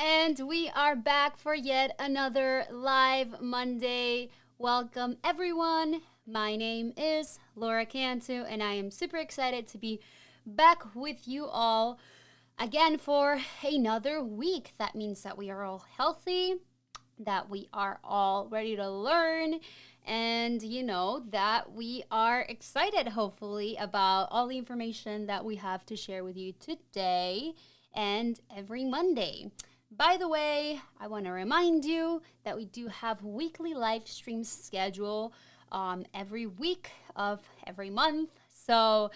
And we are back for yet another live Monday. Welcome, everyone. My name is Laura Cantu, and I am super excited to be back with you all again for another week. That means that we are all healthy, that we are all ready to learn, and that we are excited, hopefully, about all the information that we have to share with you today and every Monday. By the way, I want to remind you that we do have weekly live streams scheduled every week of every month. So,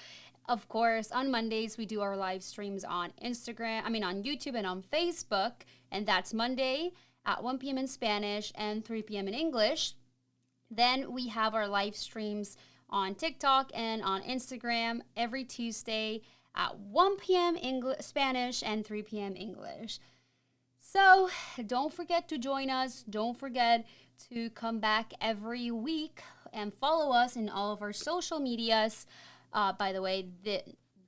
of course, on Mondays, we do our live streams on on YouTube and on Facebook. And that's Monday at 1 p.m. in Spanish and 3 p.m. in English. Then we have our live streams on TikTok and on Instagram every Tuesday at 1 p.m. Spanish and 3 p.m. English. So don't forget to join us. Don't forget to come back every week and follow us in all of our social medias. By the way,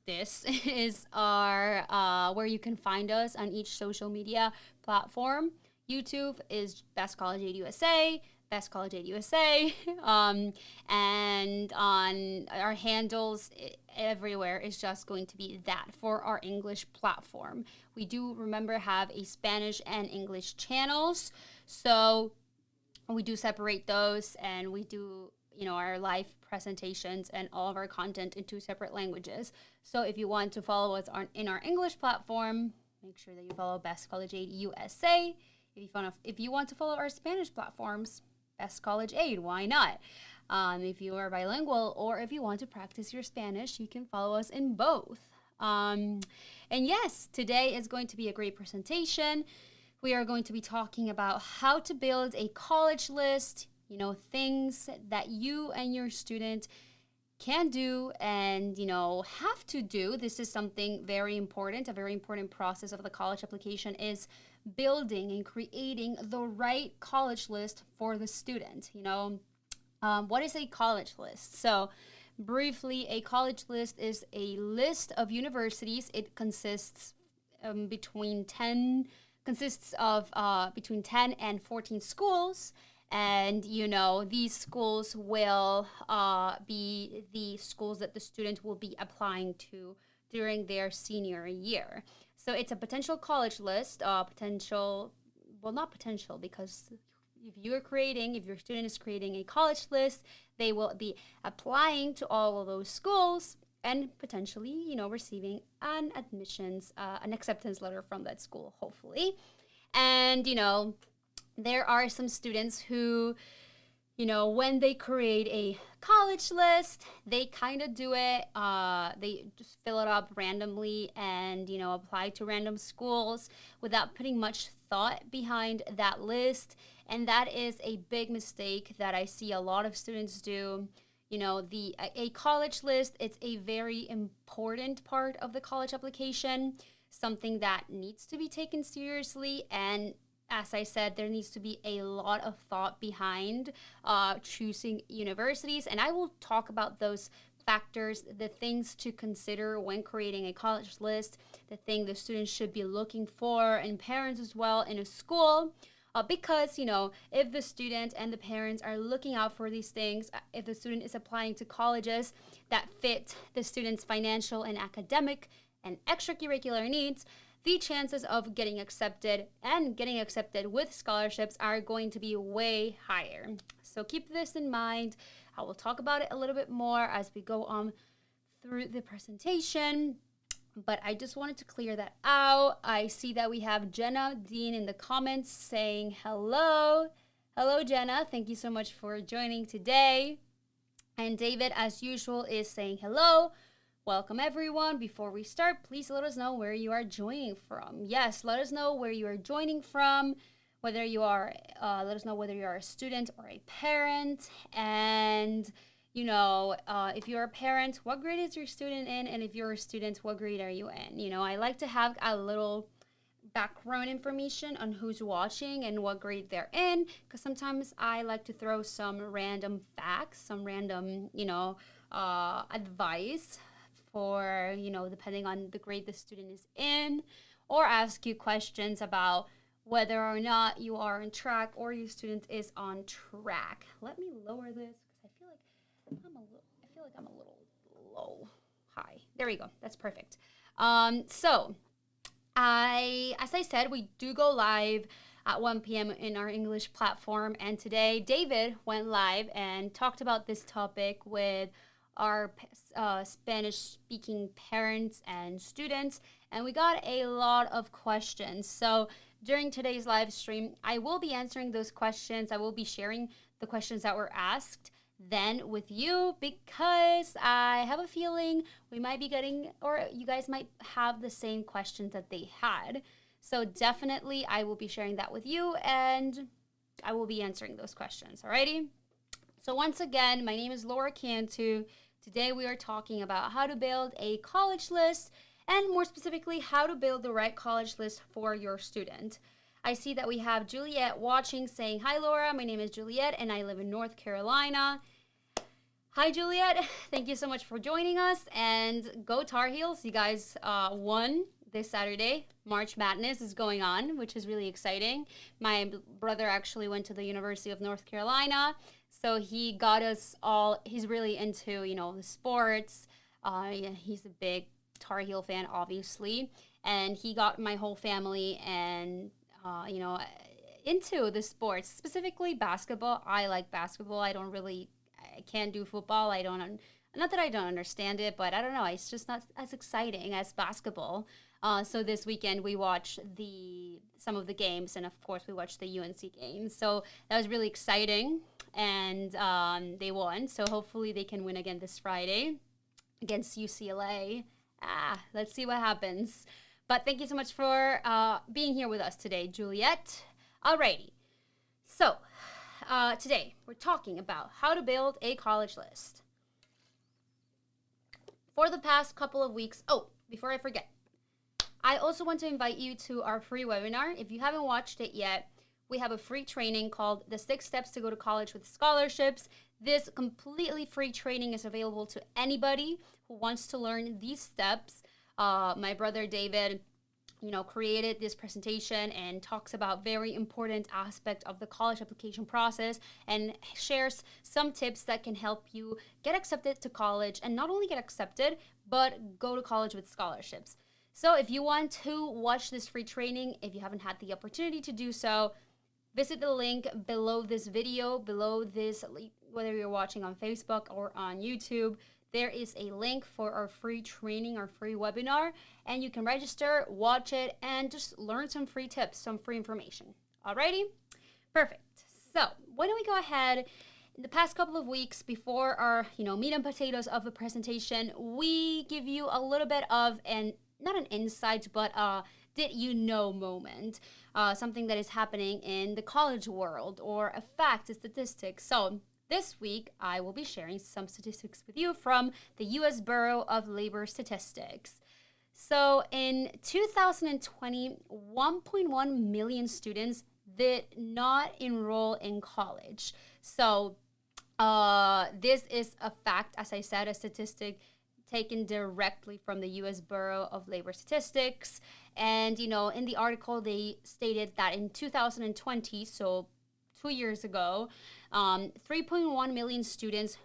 this is our where you can find us on each social media platform. YouTube is Best College Aid USA, Best College Aid USA, and on our handles everywhere is just going to be that for our English platform. We do remember have a Spanish and English channels, so we do separate those, and we do our live presentations and all of our content in two separate languages. So if you want to follow us in our English platform, make sure that you follow Best College Aid USA. If you want to follow our Spanish platforms, Best College Aid, why not? If you are bilingual or if you want to practice your Spanish, you can follow us in both. And yes, today is going to be a great presentation. We are going to be talking about how to build a college list, things that you and your student can do and, have to do. This is something very important. A very important process of the college application is building and creating the right college list for the student. What is a college list? So briefly, a college list is a list of universities. It consists between 10 and 14 schools. And, these schools will be the schools that the student will be applying to during their senior year. So it's a potential college list, not potential, because if your student is creating a college list, they will be applying to all of those schools and potentially, receiving an acceptance letter from that school, hopefully. And, there are some students who, when they create a college list, they kind of do it, they just fill it up randomly and, apply to random schools without putting much thought behind that list. And that is a big mistake that I see a lot of students do. A college list, it's a very important part of the college application, something that needs to be taken seriously. And as I said, there needs to be a lot of thought behind choosing universities. And I will talk about those factors, the things to consider when creating a college list, the thing the students should be looking for, and parents as well in a school. Because, if the student and the parents are looking out for these things, if the student is applying to colleges that fit the student's financial and academic and extracurricular needs, the chances of getting accepted with scholarships are going to be way higher. So keep this in mind. I will talk about it a little bit more as we go on through the presentation. But I just wanted to clear that out. I see that we have Jenna Dean in the comments saying hello. Hello, Jenna. Thank you so much for joining today. And David, as usual, is saying hello. Welcome, everyone. Before we start, please let us know where you are joining from. Yes, let us know where you are joining from, let us know whether you are a student or a parent. And if you're a parent, what grade is your student in? And if you're a student, what grade are you in? I like to have a little background information on who's watching and what grade they're in, because sometimes I like to throw some random facts, some random, advice for, depending on the grade the student is in, or ask you questions about whether or not you are on track or your student is on track. Let me lower this because I feel like I'm a little low. High. There we go. That's perfect. So as I said, we do go live at 1 p.m. in our English platform, and today David went live and talked about this topic with our Spanish-speaking parents and students, and we got a lot of questions. So during today's live stream, I will be answering those questions. I will be sharing the questions that were asked then with you, because I have a feeling we might be getting, or you guys might have the same questions that they had. So definitely I will be sharing that with you, and I will be answering those questions. Alrighty? So once again, my name is Laura Cantu. Today we are talking about how to build a college list, and more specifically, how to build the right college list for your student. I see that we have Juliet watching, saying, "Hi Laura, my name is Juliet and I live in North Carolina." Hi Juliet, thank you so much for joining us, and go Tar Heels. You guys won this Saturday. March Madness is going on, which is really exciting. My brother actually went to the University of North Carolina, so he got us all, he's really into, the sports. He's a big Tar Heel fan, obviously, and he got my whole family and into the sports, specifically basketball. I like basketball. I can't do football. Not that I don't understand it, but I don't know. It's just not as exciting as basketball. So this weekend we watched some of the games, and of course we watched the UNC games. So that was really exciting, and they won. So hopefully they can win again this Friday against UCLA. Let's see what happens. But thank you so much for being here with us today, Juliet. Alrighty. So today we're talking about how to build a college list. For the past couple of weeks, before I forget, I also want to invite you to our free webinar. If you haven't watched it yet, we have a free training called The 6 Steps to Go to College with Scholarships. This completely free training is available to anybody who wants to learn these steps. My brother David, created this presentation and talks about very important aspect of the college application process and shares some tips that can help you get accepted to college, and not only get accepted, but go to college with scholarships. So if you want to watch this free training, if you haven't had the opportunity to do so, visit the link below this video, whether you're watching on Facebook or on YouTube. There is a link for our free training, our free webinar, and you can register, watch it, and just learn some free tips, some free information. Alrighty? Perfect. So why don't we go ahead. In the past couple of weeks before our, meat and potatoes of the presentation, we give you a little bit of not an insight, but did you know moment, something that is happening in the college world, or a fact, a statistic. So this week, I will be sharing some statistics with you from the U.S. Bureau of Labor Statistics. So in 2020, 1.1 million students did not enroll in college. So this is a fact, as I said, a statistic taken directly from the U.S. Bureau of Labor Statistics. And, in the article, they stated that in 2020, so 2 years ago, 3.1 million students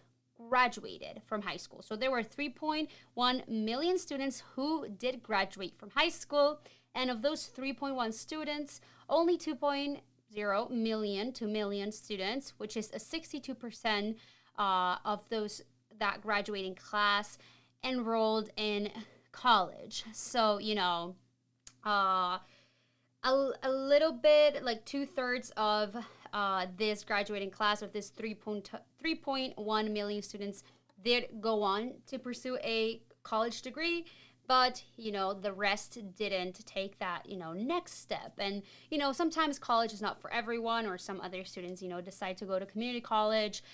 graduated from high school. So there were 3.1 million students who did graduate from high school. And of those 3.1 students, only 2.0 million, 2 million students, which is a 62% of that graduating class, enrolled in college. So, a little bit, like 2/3 of this graduating class of this 3.1 million students did go on to pursue a college degree, but the rest didn't take that next step. And sometimes college is not for everyone, or some other students decide to go to community college,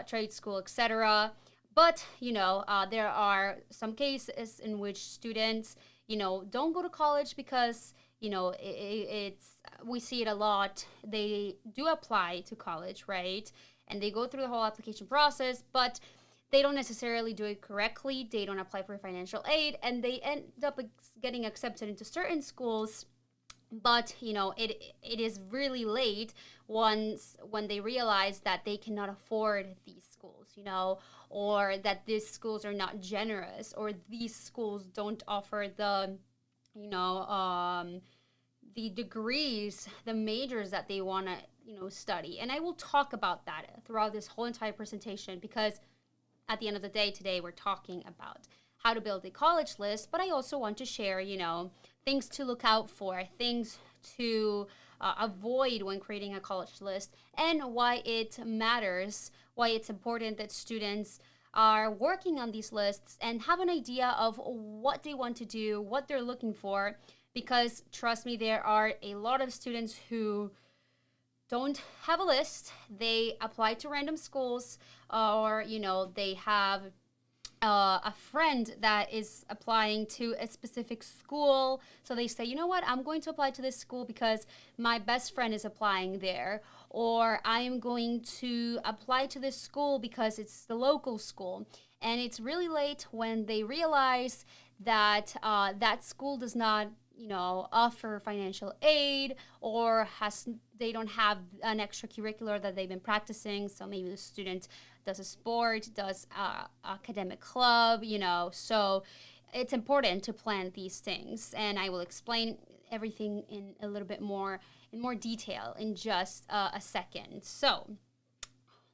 trade school, etc. But there are some cases in which students don't go to college because we see it a lot. They do apply to college, right? And they go through the whole application process, but they don't necessarily do it correctly. They don't apply for financial aid, and they end up getting accepted into certain schools But it is really late once when they realize that they cannot afford these schools, or that these schools are not generous, or these schools don't offer you know the degrees, the majors that they want to study. And I will talk about that throughout this whole entire presentation, because at the end of the day today we're talking about how to build a college list, but I also want to share, things to look out for, things to avoid when creating a college list, and why it matters, why it's important that students are working on these lists and have an idea of what they want to do, what they're looking for. Because trust me, there are a lot of students who don't have a list. They apply to random schools, or they have a friend that is applying to a specific school. So they say, you know what, I'm going to apply to this school because my best friend is applying there. Or I am going to apply to this school because it's the local school. And it's really late when they realize that that school does not offer financial aid, or they don't have an extracurricular that they've been practicing. So maybe the student does a sport, does academic club, So it's important to plan these things, and I will explain everything in a little bit more detail in just a second. So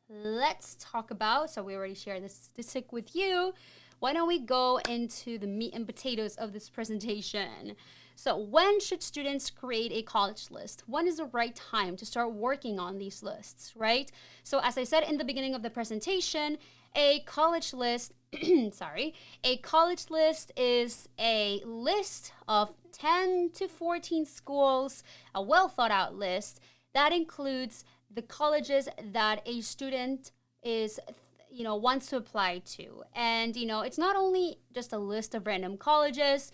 let's talk about. So we already shared this statistic with you. Why don't we go into the meat and potatoes of this presentation? So when should students create a college list? When is the right time to start working on these lists, right? So as I said in the beginning of the presentation, a college list, a college list is a list of 10 to 14 schools, a well thought out list that includes the colleges that a student is wants to apply to. And it's not only just a list of random colleges.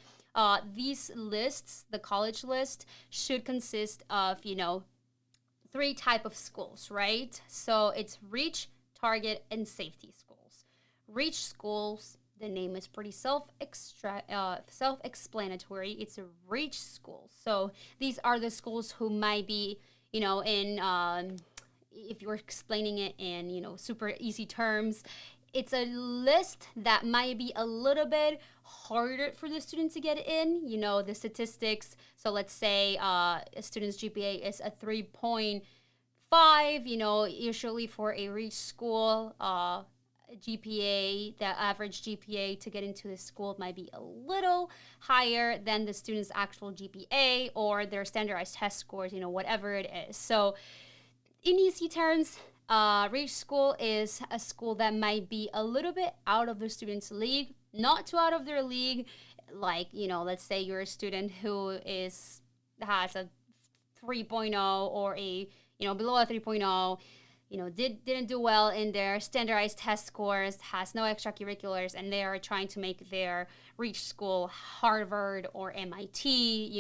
These lists, the college list, should consist of, three type of schools, right? So it's reach, target, and safety schools. Reach schools, the name is pretty self-explanatory. It's a reach school. So these are the schools who might be, in if you're explaining it in, super easy terms, it's a list that might be a little bit harder for the student to get in, the statistics. So let's say a student's GPA is a 3.5, usually for a reach school, GPA, the average GPA to get into this school might be a little higher than the student's actual GPA or their standardized test scores, whatever it is. So in easy terms, reach school is a school that might be a little bit out of the student's league, not too out of their league. Like, let's say you're a student who has a 3.0 or a, below a 3.0, didn't do well in their standardized test scores, has no extracurriculars, and they are trying to make their reach school Harvard or MIT.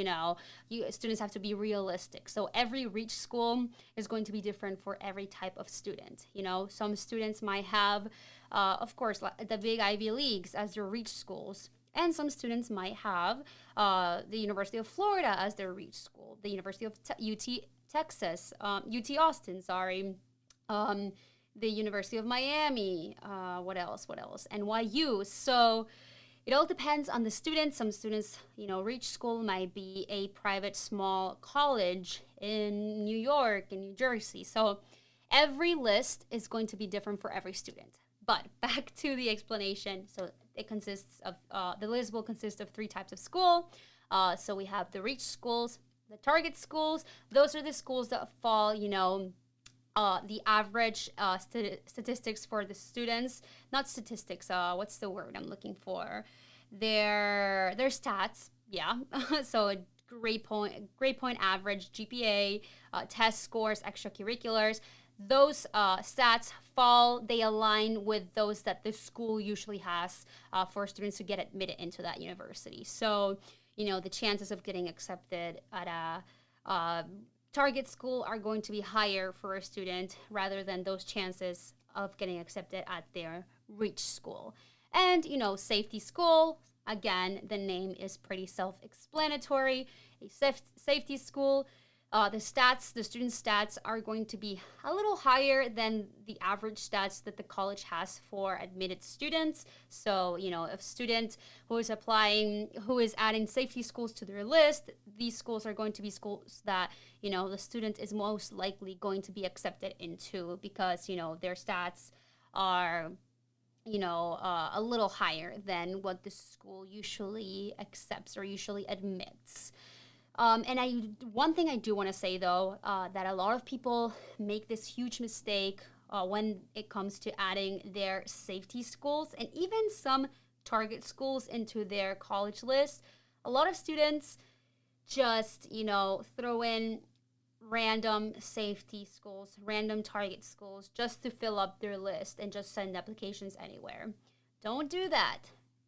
Students have to be realistic. So every reach school is going to be different for every type of student. Some students might have, of course, the big Ivy Leagues as their reach schools. And some students might have the University of Florida as their reach school, the University of UT Texas, UT Austin, the University of Miami, what else? NYU. So it all depends on the student. Some students, reach school might be a private small college in New York and New Jersey. So every list is going to be different for every student. But back to the explanation. So it consists of, the list will consist of three types of school. So we have the reach schools, the target schools. Those are the schools that fall, the average statistics for the students, not statistics, what's the word I'm looking for? Their stats, yeah. So a grade point average, GPA, test scores, extracurriculars. Those stats they align with those that the school usually has for students to get admitted into that university. So, the chances of getting accepted at a target school are going to be higher for a student rather than those chances of getting accepted at their reach school. And, safety school, Again, the name is pretty self-explanatory. A safety school. The student stats are going to be a little higher than the average stats that the college has for admitted students. So, if student who is applying, who is adding safety schools to their list, these schools are going to be schools that, the student is most likely going to be accepted into because, their stats are a little higher than what the school usually accepts or usually admits. One thing I do want to say though, that a lot of people make this huge mistake when it comes to adding their safety schools and even some target schools into their college list. A lot of students just, throw in random safety schools, random target schools, just to fill up their list and just send applications anywhere. Don't do that.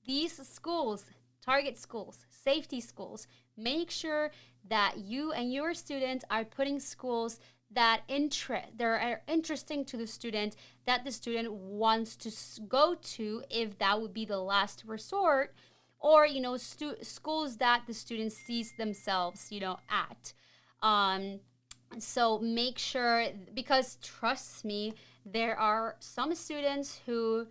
These schools, target schools, safety schools, make sure that you and your student are putting schools that are interesting to the student, that the student wants to go to if that would be the last resort, or schools that the student sees themselves at. So make sure, because trust me, there are some students who,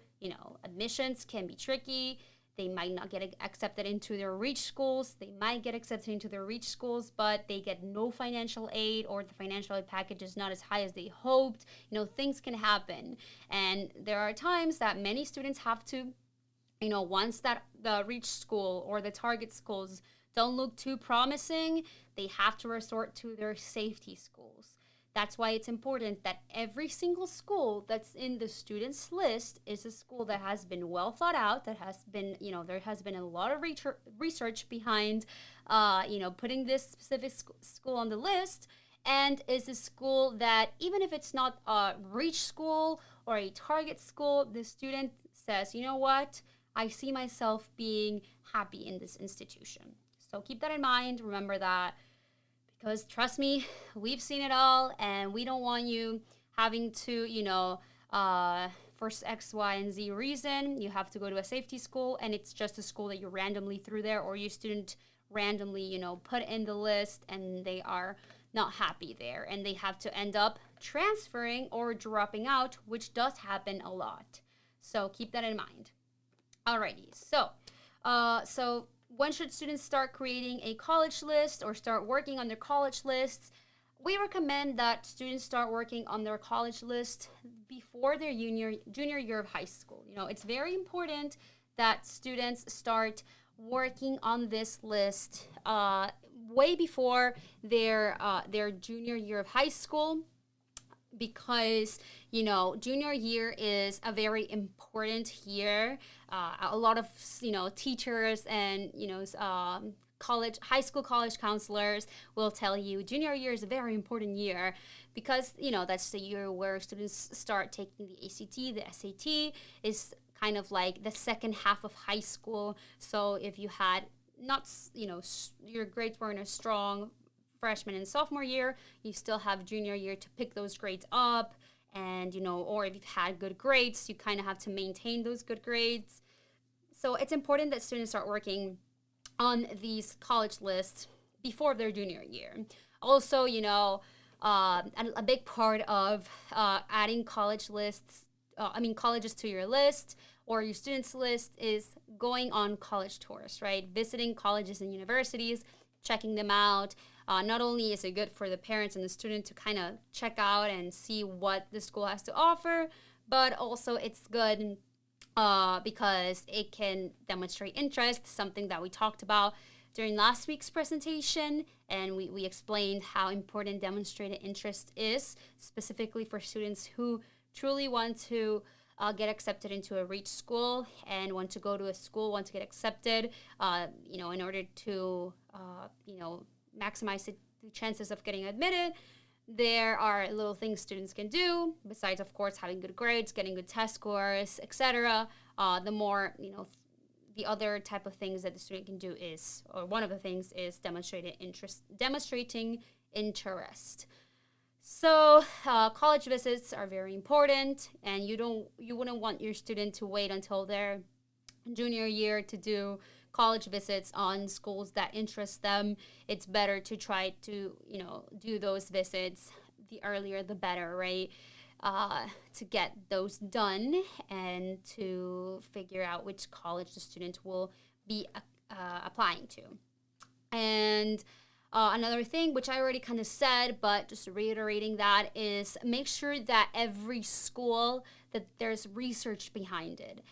admissions can be tricky. They might not get accepted into their reach schools. They might get accepted into their reach schools, but they get no financial aid, or the financial aid package is not as high as they hoped. Things can happen. And there are times that many students have to, once that the reach school or the target schools don't look too promising, they have to resort to their safety schools. That's why it's important that every single school that's in the student's list is a school that has been well thought out, that has been, there has been a lot of research behind, putting this specific school on the list, and is a school that, even if it's not a reach school or a target school, the student says, you know what, I see myself being happy in this institution. So keep that in mind. Remember that, because trust me, we've seen it all, and we don't want you having to, for X, Y, and Z reason, you have to go to a safety school, and it's just a school that you randomly threw there, or your student randomly, put in the list, and they are not happy there, and they have to end up transferring or dropping out, which does happen a lot. So keep that in mind. Alrighty, so when should students start creating a college list or start working on their college lists? We recommend that students start working on their college list before their junior year of high school. It's very important that students start working on this list way before their junior year of high school, because junior year is a very important year. A lot of teachers and high school college counselors will tell you junior year is a very important year, because that's the year where students start taking the ACT. The SAT is kind of like the second half of high school. So if you had not your grades weren't as strong freshman and sophomore year, you still have junior year to pick those grades up, and or if you've had good grades, you kind of have to maintain those good grades. So it's important that students start working on these college lists before their junior year. Also, a big part of adding colleges to your list or your students list is going on college tours, right? Visiting colleges and universities, checking them out. Not only is it good for the parents and the student to kind of check out and see what the school has to offer, but also it's good because it can demonstrate interest, something that we talked about during last week's presentation, and we explained how important demonstrated interest is, specifically for students who truly want to get accepted into a reach school and want to go to a school, want to get accepted, in order to, maximize the chances of getting admitted. There are little things students can do, besides, of course, having good grades, getting good test scores, etc. The more, the other type of things that the student can do is, or one of the things is demonstrating interest. So college visits are very important, and you wouldn't want your student to wait until their junior year to do college visits on schools that interest them, it's better to try to, do those visits. The earlier the better, right? To get those done and to figure out which college the student will be applying to. And another thing, which I already kind of said, but just reiterating that, is make sure that every school, that there's research behind it.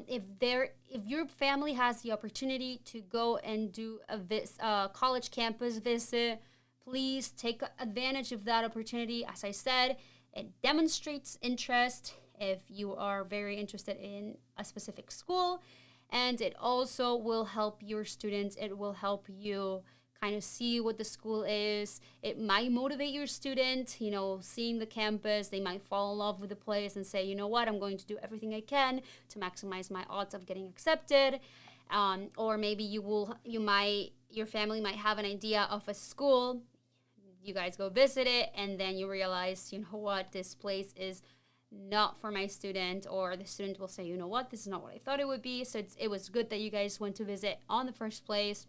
If your family has the opportunity to go and do a college campus visit, please take advantage of that opportunity. As I said, it demonstrates interest if you are very interested in a specific school, and it also will help your students. It will help you kind of see what the school is. It might motivate your student, seeing the campus. They might fall in love with the place and say, you know what, I'm going to do everything I can to maximize my odds of getting accepted. Or maybe your family might have an idea of a school. You guys go visit it, and then you realize, you know what, this place is not for my student, or the student will say, you know what, this is not what I thought it would be. So it was good that you guys went to visit on the first place.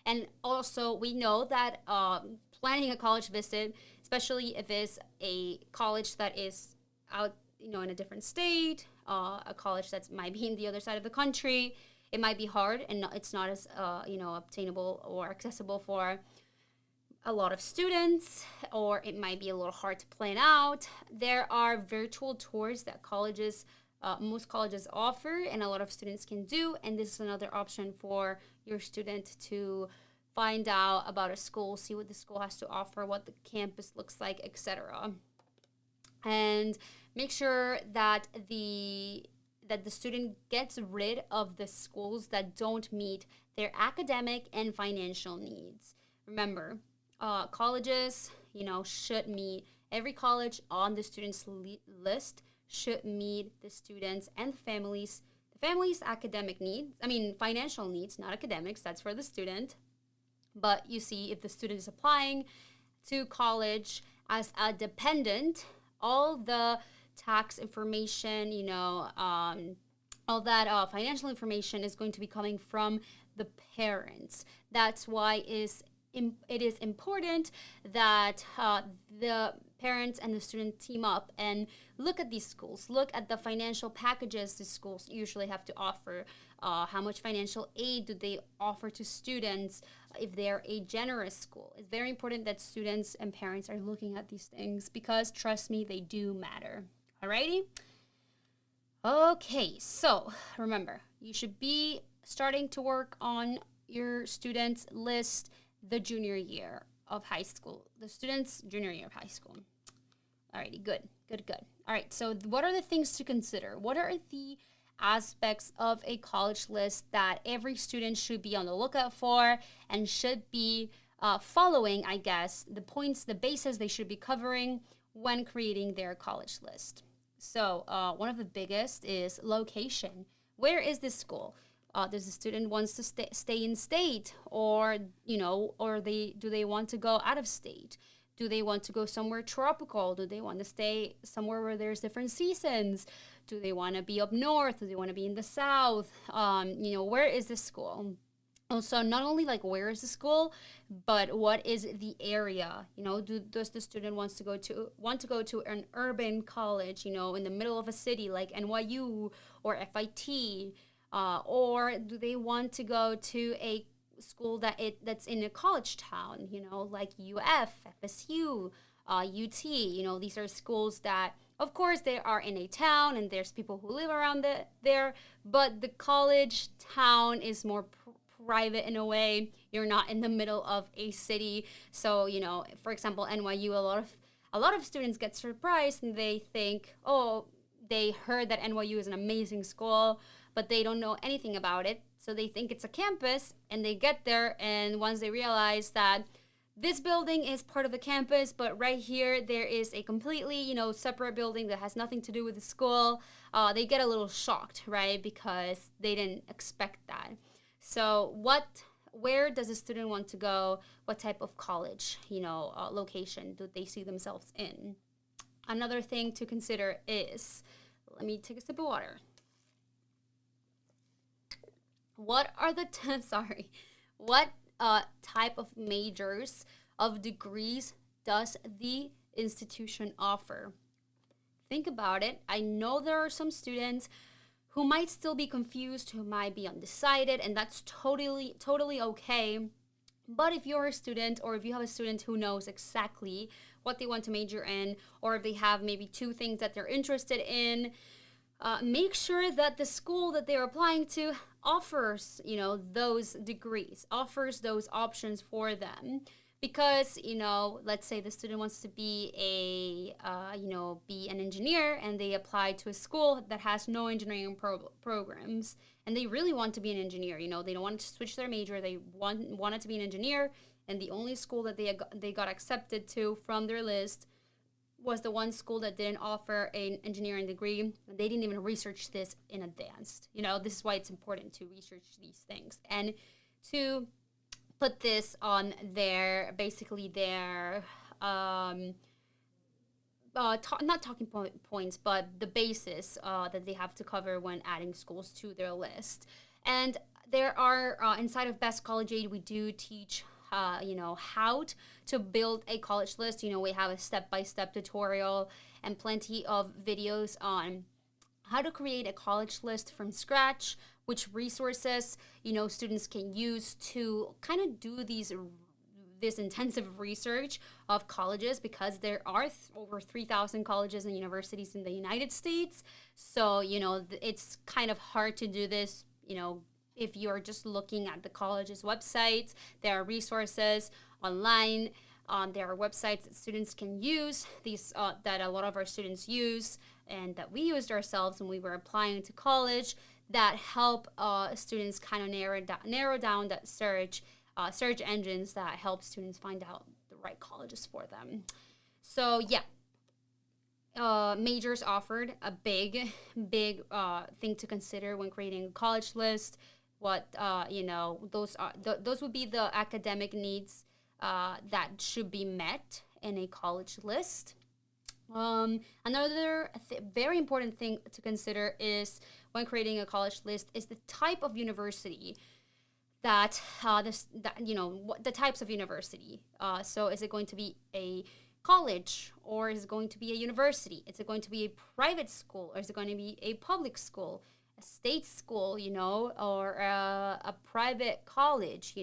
And also, we know that planning a college visit, especially if it's a college that is out, in a different state, a college that might be in the other side of the country, it might be hard, and it's not as obtainable or accessible for a lot of students, or it might be a little hard to plan out. There are virtual tours that most colleges offer, and a lot of students can do, and this is another option for your student to find out about a school, see what the school has to offer, what the campus looks like, etc. And make sure that the student gets rid of the schools that don't meet their academic and financial needs. Remember, colleges, should meet, every college on the student's list should meet the students and the family's academic needs. Financial needs, not academics, that's for the student. But you see, if the student is applying to college as a dependent, all the tax information, all that financial information is going to be coming from the parents. That's why it is important that the parents and the student team up and look at these schools, look at the financial packages the schools usually have to offer, how much financial aid do they offer to students if they're a generous school. It's very important that students and parents are looking at these things because, trust me, they do matter. Alrighty? Okay, so remember, you should be starting to work on your students' list the junior year of high school, the student's junior year of high school. Alrighty, good. All right, so what are the things to consider? What are the aspects of a college list that every student should be on the lookout for and should be following, I guess, the points, the bases they should be covering when creating their college list? So one of the biggest is location. Where is this school? Does the student wants to stay in state, or do they want to go out of state? Do they want to go somewhere tropical? Do they want to stay somewhere where there's different seasons? Do they want to be up north? Do they want to be in the south? Where is the school? Also, not only like where is the school, but what is the area? Does the student want to go to an urban college? In the middle of a city like NYU or FIT? Or do they want to go to a school that's in a college town, like UF, FSU, UT? These are schools that, of course, they are in a town and there's people who live around there, but the college town is more private in a way. You're not in the middle of a city. So, for example, NYU, a lot of students get surprised and they think, oh, they heard that NYU is an amazing school, but they don't know anything about it. So they think it's a campus, and they get there, and once they realize that this building is part of the campus, but right here there is a completely, separate building that has nothing to do with the school, they get a little shocked, right? Because they didn't expect that. So where does a student want to go? What type of college, location do they see themselves in? Another thing to consider is, let me take a sip of water. What are the sorry, what type of majors of degrees does the institution offer? Think about it. I know there are some students who might still be confused, who might be undecided, and that's totally okay. But if you're a student, or if you have a student who knows exactly what they want to major in, or if they have maybe two things that they're interested in, make sure that the school that they're applying to offers, those degrees, offers those options for them. Because, let's say the student wants to be be an engineer, and they apply to a school that has no engineering programs, and they really want to be an engineer. They don't want to switch their major. They wanted to be an engineer, and the only school that they got accepted to from their list was the one school that didn't offer an engineering degree. They didn't even research this in advance. This is why it's important to research these things and to put this on their not talking points, but the basis that they have to cover when adding schools to their list. And there are, inside of Best College Aid, we do teach how to build a college list. We have a step-by-step tutorial and plenty of videos on how to create a college list from scratch, which resources, students can use to kind of do this intensive research of colleges, because there are over 3,000 colleges and universities in the United States. So, it's kind of hard to do this, if you're just looking at the college's websites. There are resources online. There are websites that students can use, that a lot of our students use and that we used ourselves when we were applying to college, that help students kind of narrow down that search engines that help students find out the right colleges for them. So majors offered a big thing to consider when creating a college list. What those would be the academic needs that should be met in a college list. Another very important thing to consider is, when creating a college list, is the type of university that the types of university. So is it going to be a college, or is it going to be a university? Is it going to be a private school, or is it going to be a public school, a state school, or a private college,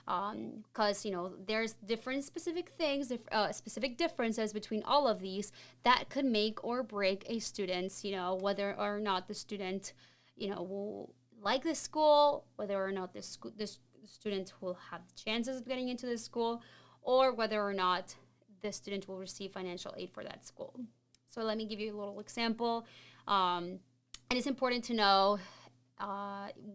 because there's different specific things, specific differences between all of these that could make or break a student's, whether or not the student, will like this school, whether or not this student will have chances of getting into this school, or whether or not the student will receive financial aid for that school. So let me give you a little example. And it's important to know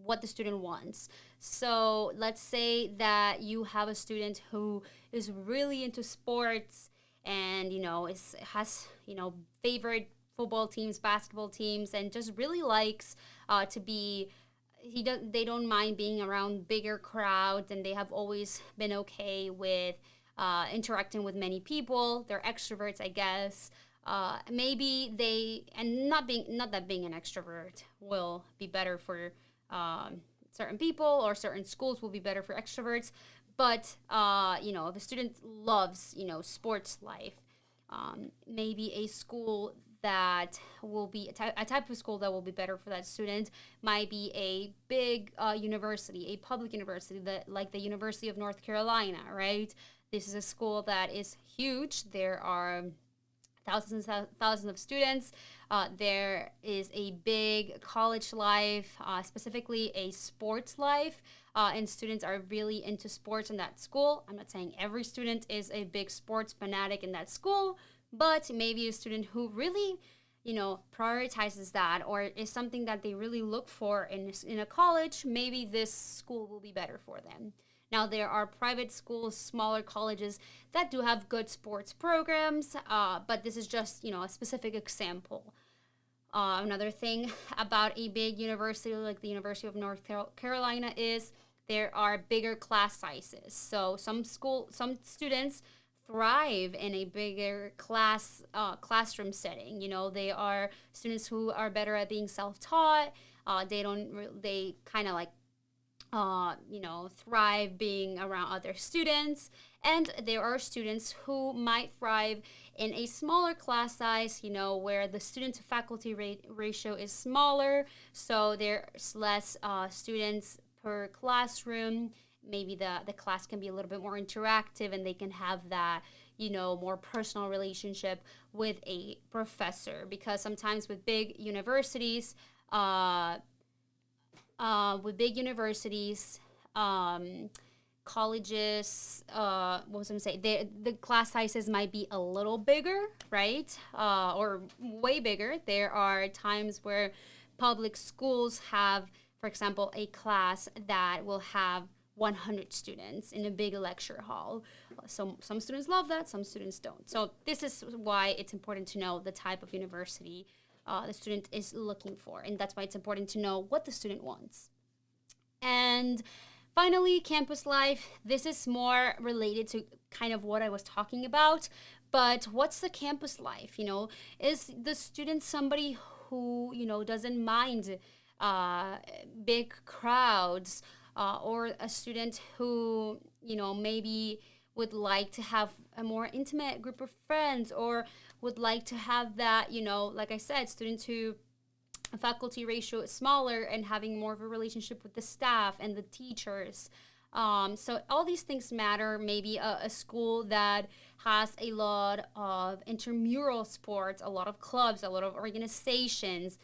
what the student wants. So let's say that you have a student who is really into sports, and has favorite football teams, basketball teams, and just really likes to be. They don't mind being around bigger crowds, and they have always been okay with interacting with many people. They're extroverts, I guess. Maybe not that being an extrovert will be better for certain people, or certain schools will be better for extroverts. But if a student loves sports life, maybe a school that will be a type of school that will be better for that student might be a big university, a public university, like the University of North Carolina, right? This is a school that is huge. There are thousands of students. There is a big college life, specifically a sports life, and students are really into sports in that school. I'm not saying every student is a big sports fanatic in that school, but maybe a student who really, prioritizes that, or is something that they really look for in a college, maybe this school will be better for them. Now, there are private schools, smaller colleges that do have good sports programs, but this is just, a specific example. Another thing about a big university like the University of North Carolina is there are bigger class sizes. So some students thrive in a bigger classroom setting. They are students who are better at being self-taught. They kind of like thrive being around other students. And there are students who might thrive in a smaller class size, where the student to faculty ratio is smaller. So there's less students per classroom. Maybe the class can be a little bit more interactive and they can have that, more personal relationship with a professor. Because sometimes with big universities, colleges, what was I going to say? The class sizes might be a little bigger, right? Or way bigger. There are times where public schools have, for example, a class that will have 100 students in a big lecture hall. So some students love that, some students don't. So this is why it's important to know the type of university the student is looking for. And that's why it's important to know what the student wants. And finally, campus life. This is more related to kind of what I was talking about. But what's the campus life? Is the student somebody who, doesn't mind big crowds, or a student who, maybe would like to have a more intimate group of friends, or would like to have that, like I said, students who faculty ratio is smaller and having more of a relationship with the staff and the teachers. So all these things matter. Maybe a school that has a lot of intramural sports, a lot of clubs, a lot of organizations.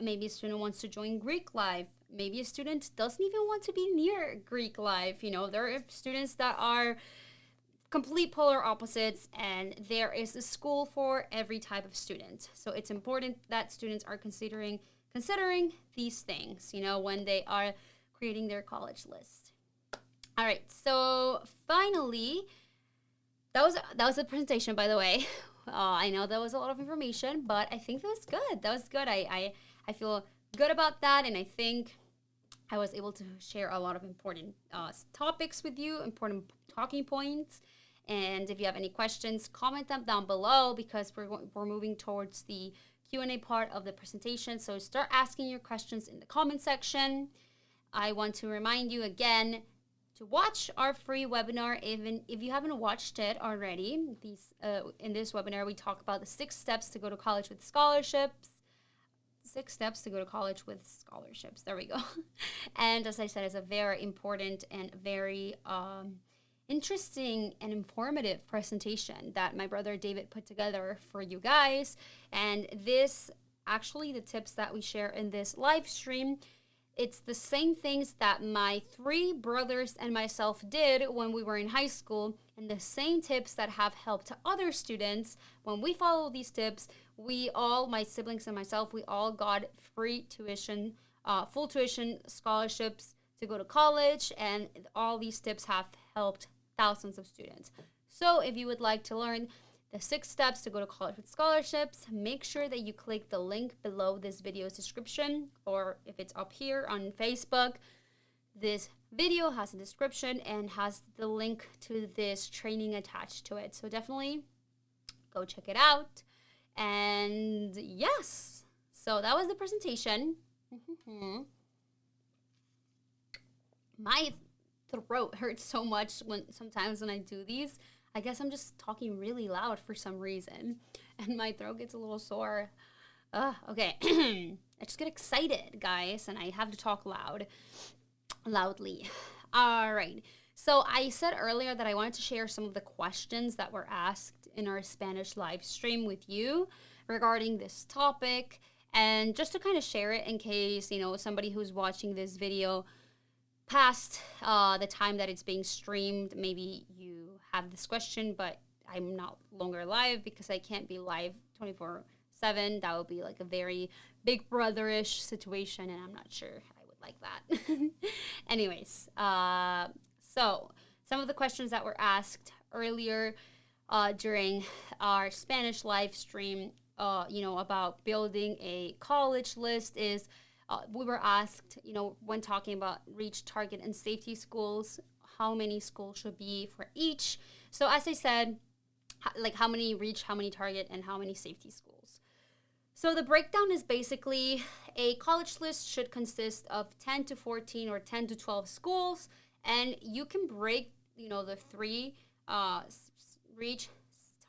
Maybe a student wants to join Greek life. Maybe a student doesn't even want to be near Greek life. There are students that are complete polar opposites, and there is a school for every type of student. So it's important that students are considering these things, when they are creating their college list. All right, so finally, that was the presentation, by the way. I know that was a lot of information, but I think that was good. I feel good about that, and I think I was able to share a lot of important topics with you, important talking points. And if you have any questions, comment them down below, because we're moving towards the Q&A part of the presentation. So start asking your questions in the comment section. I want to remind you again to watch our free webinar, even if you haven't watched it already. In this webinar, we talk about the 6 steps to go to college with scholarships. 6 steps to go to college with scholarships. There we go. And as I said, it's a very important and very interesting and informative presentation that my brother David put together for you guys. And the tips that we share in this live stream, it's the same things that my 3 brothers and myself did when we were in high school, and the same tips that have helped other students. When we follow these tips, my siblings and myself, we all got free tuition, full tuition scholarships to go to college, and all these tips have helped thousands of students. So if you would like to learn the 6 steps to go to college with scholarships, make sure that you click the link below this video's description, or if it's up here on Facebook, this video has a description and has the link to this training attached to it. So definitely go check it out. And yes, so that was the presentation. My throat hurts so much sometimes when I do these. I guess I'm just talking really loud for some reason, and my throat gets a little sore. Okay. I just get excited, guys, and I have to talk loudly. All right. So I said earlier that I wanted to share some of the questions that were asked in our Spanish live stream with you regarding this topic, and just to kind of share it in case, somebody who's watching this video past the time that it's being streamed, maybe you have this question, but I'm not longer live because I can't be live 24/7. That would be like a very big brother-ish situation, and I'm not sure I would like that. Anyways, so some of the questions that were asked earlier during our Spanish live stream, about building a college list is, we were asked, when talking about reach, target, and safety schools, how many schools should be for each. So as I said, like how many reach, how many target, and how many safety schools. So the breakdown is basically a college list should consist of 10 to 14 or 10 to 12 schools, and you can break, the three reach,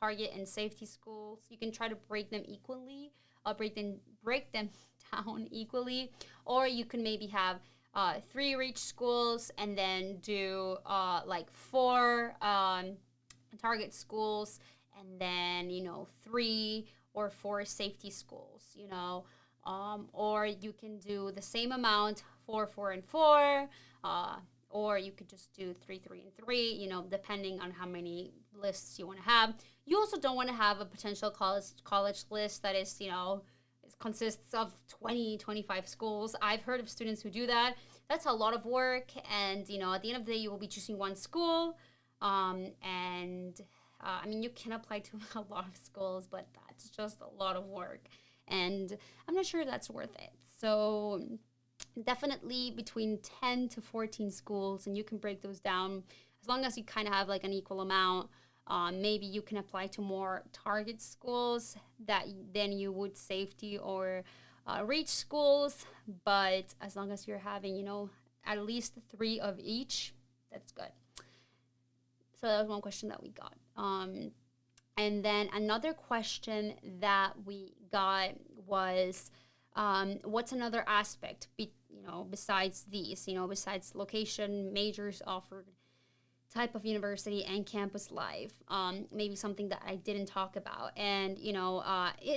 target, and safety schools. You can try to break them equally, break them down equally, or you can maybe have three reach schools and then do like four target schools, and then three or four safety schools, or you can do the same amount, four, and four, or you could just do three, and three, depending on how many lists you want to have. You also don't want to have a potential college list that is, it consists of 25 schools. I've heard of students who do that. That's a lot of work, and, at the end of the day, you will be choosing one school, you can apply to a lot of schools, but that's just a lot of work, and I'm not sure that's worth it. So definitely between 10 to 14 schools, and you can break those down as long as you kind of have like an equal amount. Maybe you can apply to more target schools that then you would safety or reach schools, but as long as you're having, at least three of each, that's good. So that was one question that we got. And then another question that we got was, what's another aspect, besides these, besides location, majors offered, type of university, and campus life, maybe something that I didn't talk about. And,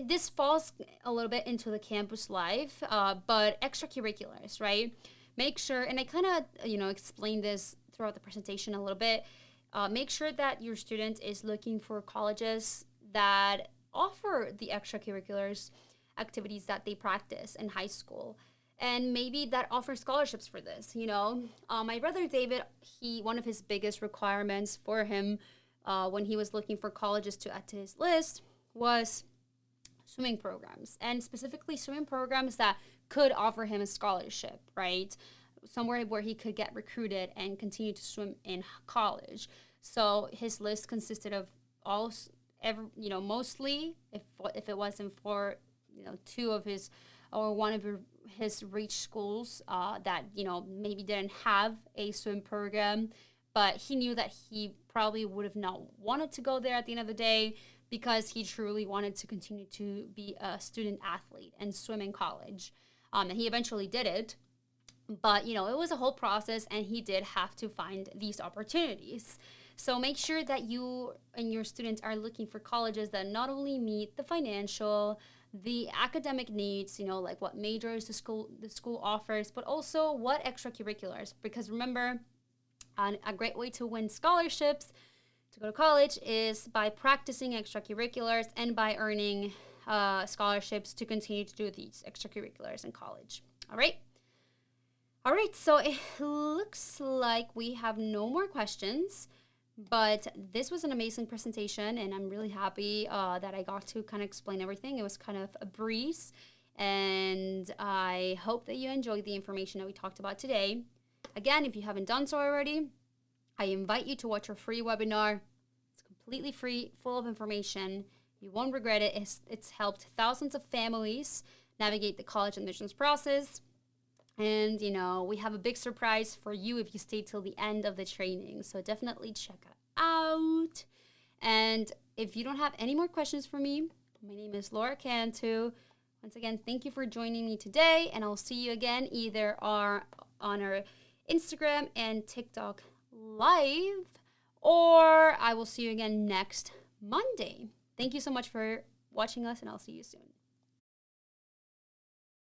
this falls a little bit into the campus life, but extracurriculars, right? Make sure, and I kind of, explained this throughout the presentation a little bit, make sure that your student is looking for colleges that offer the extracurriculars activities that they practice in high school, and maybe that offer scholarships for this. My brother David, one of his biggest requirements for him when he was looking for colleges to add to his list was swimming programs, and specifically swimming programs that could offer him a scholarship, right? Somewhere where he could get recruited and continue to swim in college. So his list consisted of mostly, if it wasn't for, two of his or one of his reach schools that, maybe didn't have a swim program, but he knew that he probably would have not wanted to go there at the end of the day because he truly wanted to continue to be a student athlete and swim in college. And he eventually did it. But, it was a whole process, and he did have to find these opportunities. So make sure that you and your students are looking for colleges that not only meet the financial, the academic needs, like what majors the school offers, but also what extracurriculars. Because remember, a great way to win scholarships to go to college is by practicing extracurriculars and by earning scholarships to continue to do these extracurriculars in college. All right, so it looks like we have no more questions, but this was an amazing presentation, and I'm really happy that I got to kind of explain everything. It was kind of a breeze, and I hope that you enjoyed the information that we talked about today. Again, if you haven't done so already, I invite you to watch our free webinar. It's completely free, full of information. You won't regret it. It's helped thousands of families navigate the college admissions process. And, we have a big surprise for you if you stay till the end of the training. So definitely check it out. And if you don't have any more questions for me, my name is Laura Cantu. Once again, thank you for joining me today. And I'll see you again either on our Instagram and TikTok live, or I will see you again next Monday. Thank you so much for watching us, and I'll see you soon.